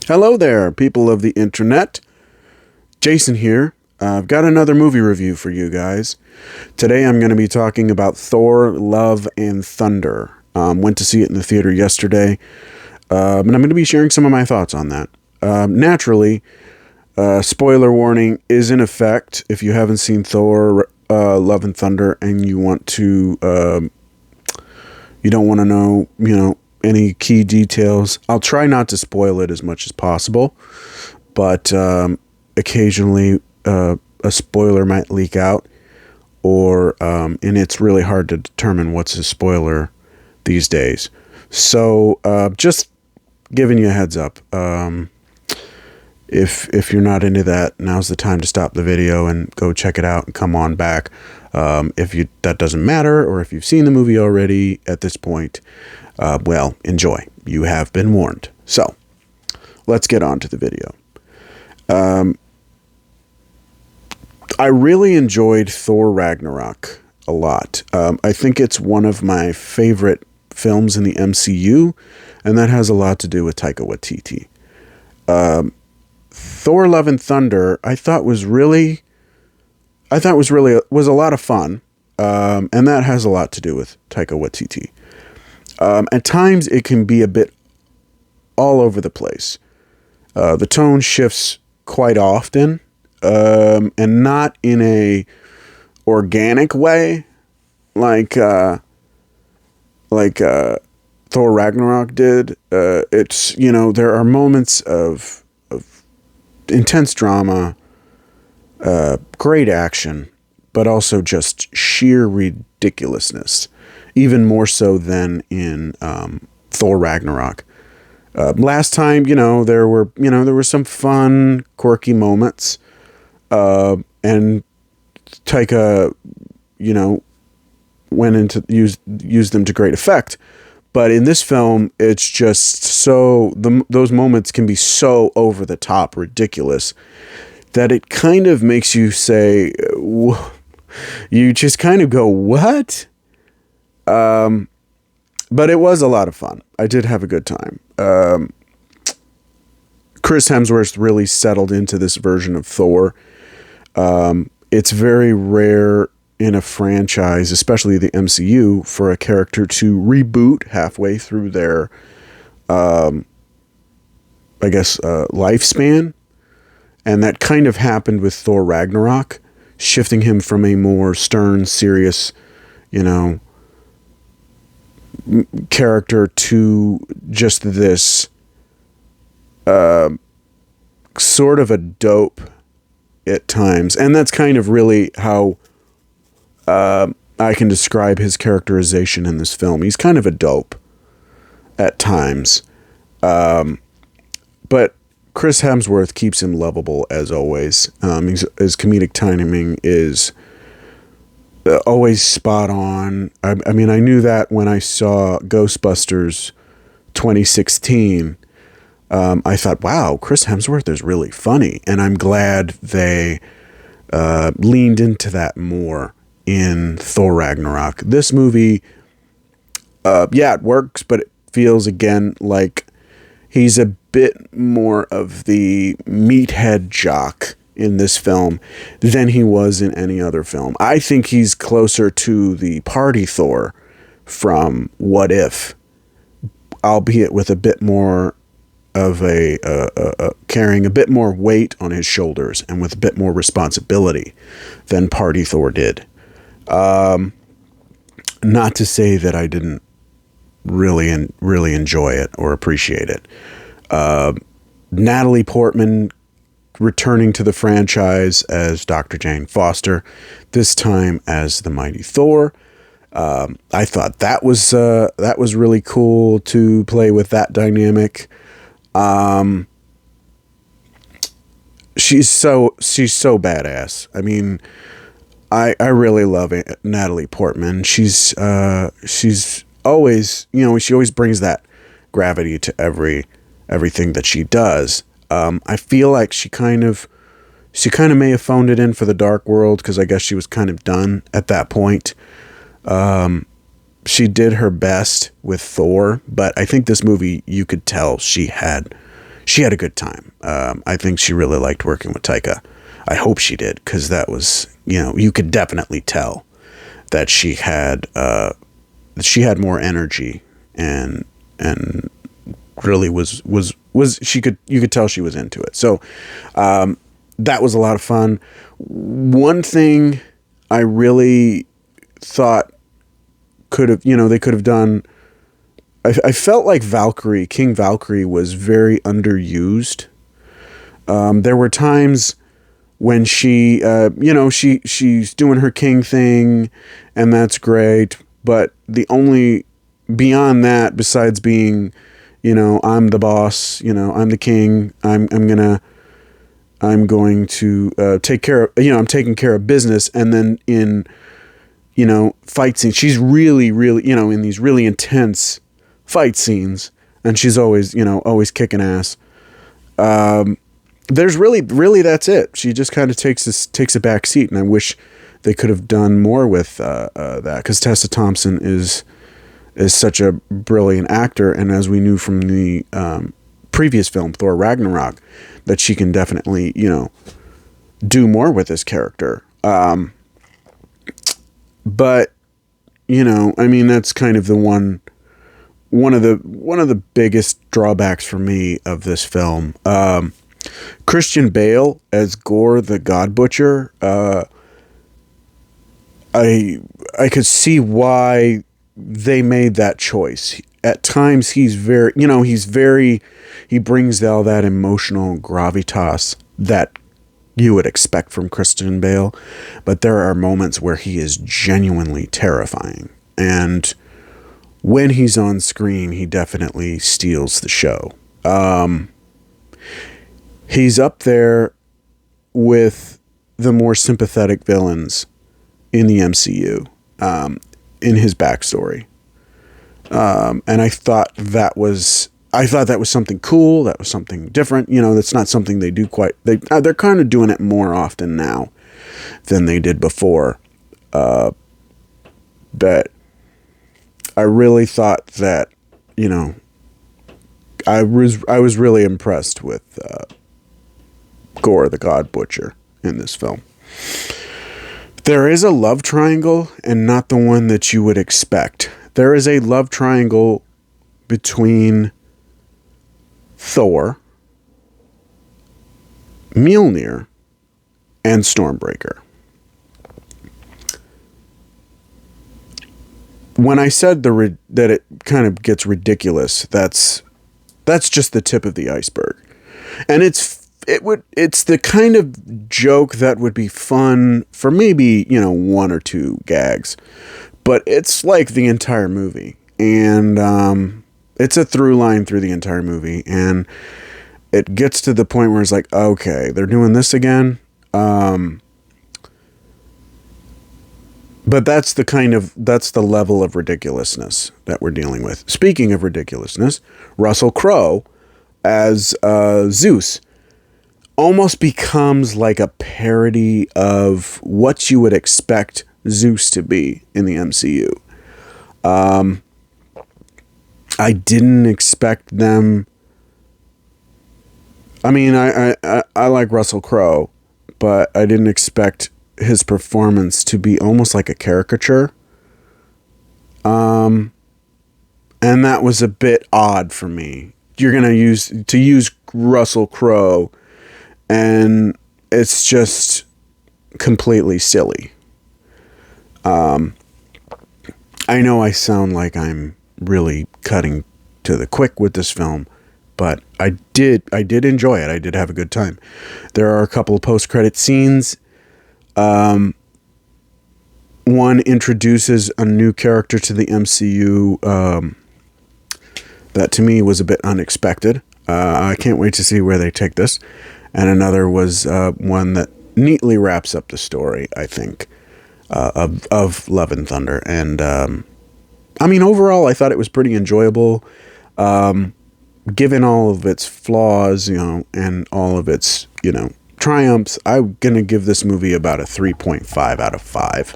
Hello there, people of the internet. Jason here. I've got another movie review for you guys. Today I'm going to be talking about Thor, Love, and Thunder. Went to see it in the theater yesterday, and I'm going to be sharing some of my thoughts on that. Naturally, spoiler warning is in effect if you haven't seen Thor, Love, and Thunder, and you want to, you don't want to know, any key details. I'll try not to spoil it as much as possible, but occasionally a spoiler might leak out, and it's really hard to determine what's a spoiler these days. So just giving you a heads up. If you're not into that, now's the time to stop the video and go check it out and come on back. That doesn't matter, or if you've seen the movie already at this point, well, enjoy. You have been warned. So, let's get on to the video. I really enjoyed Thor Ragnarok a lot. I think it's one of my favorite films in the MCU, and that has a lot to do with Taika Waititi. Thor Love and Thunder I thought was a lot of fun, and that has a lot to do with Taika Waititi. At times it can be a bit all over the place. The tone shifts quite often, and not in a organic way like Thor Ragnarok did. It's, there are moments of intense drama, great action, but also just sheer ridiculousness, even more so than in Thor Ragnarok. Last time, there were some fun, quirky moments, and Taika, went into used them to great effect. But in this film, it's just those moments can be so over the top ridiculous that it kind of makes you say, you just kind of go, what? But it was a lot of fun. I did have a good time. Chris Hemsworth really settled into this version of Thor. It's very rare in a franchise, especially the MCU, for a character to reboot halfway through their, lifespan. And that kind of happened with Thor Ragnarok, shifting him from a more stern, serious, character to just this sort of a dope at times. And that's kind of really how I can describe his characterization in this film. He's kind of a dope at times. But Chris Hemsworth keeps him lovable as always. His comedic timing is always spot on. I mean, I knew that when I saw Ghostbusters 2016. I thought, wow, Chris Hemsworth is really funny. And I'm glad they leaned into that more in Thor Ragnarok. This movie, it works, but it feels again like he's a bit more of the meathead jock in this film than he was in any other film. I think he's closer to the party Thor from What If, albeit with a bit more of carrying a bit more weight on his shoulders and with a bit more responsibility than party Thor did. Not to say that I didn't really enjoy it or appreciate it. Natalie Portman returning to the franchise as Dr. Jane Foster, this time as the Mighty Thor. I thought that was really cool to play with that dynamic. She's so badass. I mean, I really love it, Natalie Portman. She's always, she always brings that gravity to everything that she does. I feel like she kind of may have phoned it in for the Dark World, because I guess she was kind of done at that point. She did her best with Thor, but I think this movie, you could tell she she had a good time. I think she really liked working with Taika. I hope she did, because that was, you could definitely tell that she had more energy, and really was you could tell she was into it. So that was a lot of fun. One thing I really thought they could have done. I felt like King Valkyrie was very underused. There were times when she, she's doing her king thing, and that's great. But beyond that, besides being, I'm the boss, I'm the king, I'm going to take care of, I'm taking care of business. And then in, fight scenes, she's really, really, in these really intense fight scenes, and she's always always kicking ass. There's really that's it. She just kind of takes a back seat, and I wish they could have done more with that, because Tessa Thompson is such a brilliant actor, and as we knew from the previous film, Thor Ragnarok, that she can definitely do more with this character. But that's kind of the one of the biggest drawbacks for me of this film. Christian Bale as Gore the God Butcher. I could see why they made that choice. At times he brings all that emotional gravitas that you would expect from Christian Bale, but there are moments where he is genuinely terrifying, and when he's on screen, he definitely steals the show. He's up there with the more sympathetic villains in the MCU, in his backstory. And I thought that was something cool. That was something different. That's not something they do they're kind of doing it more often now than they did before. But I really thought that, I was really impressed with Gore the God Butcher in this film. There is a love triangle, and not the one that you would expect. There is a love triangle between Thor, Mjolnir, and Stormbreaker. When I said that it kind of gets ridiculous, that's just the tip of the iceberg. And it's the kind of joke that would be fun for maybe, one or two gags. But it's like the entire movie. And it's a through line through the entire movie. And it gets to the point where it's like, okay, they're doing this again. But that's the level of ridiculousness that we're dealing with. Speaking of ridiculousness, Russell Crowe as Zeus almost becomes like a parody of what you would expect Zeus to be in the MCU. I didn't expect them. I mean, I like Russell Crowe, but I didn't expect his performance to be almost like a caricature. And that was a bit odd for me. You're going to use Russell Crowe, and it's just completely silly. I know I sound like I'm really cutting to the quick with this film, but I did enjoy it. I did have a good time. There are a couple of post-credit scenes. One introduces a new character to the MCU that to me was a bit unexpected. I can't wait to see where they take this. And another was one that neatly wraps up the story, I think, of Love and Thunder. And I mean, overall, I thought it was pretty enjoyable. Given all of its flaws, and all of its, triumphs, I'm going to give this movie about a 3.5 out of 5.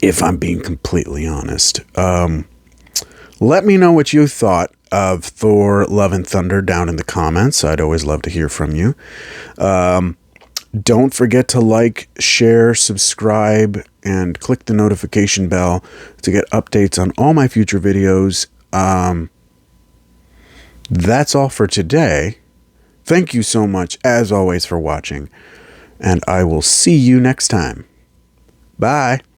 If I'm being completely honest. Let me know what you thought. of Thor Love and Thunder down in the comments. I'd always love to hear from you. Don't forget to like, share, subscribe, and click the notification bell to get updates on all my future videos. That's all for today. Thank you so much, as always, for watching, and I will see you next time. Bye.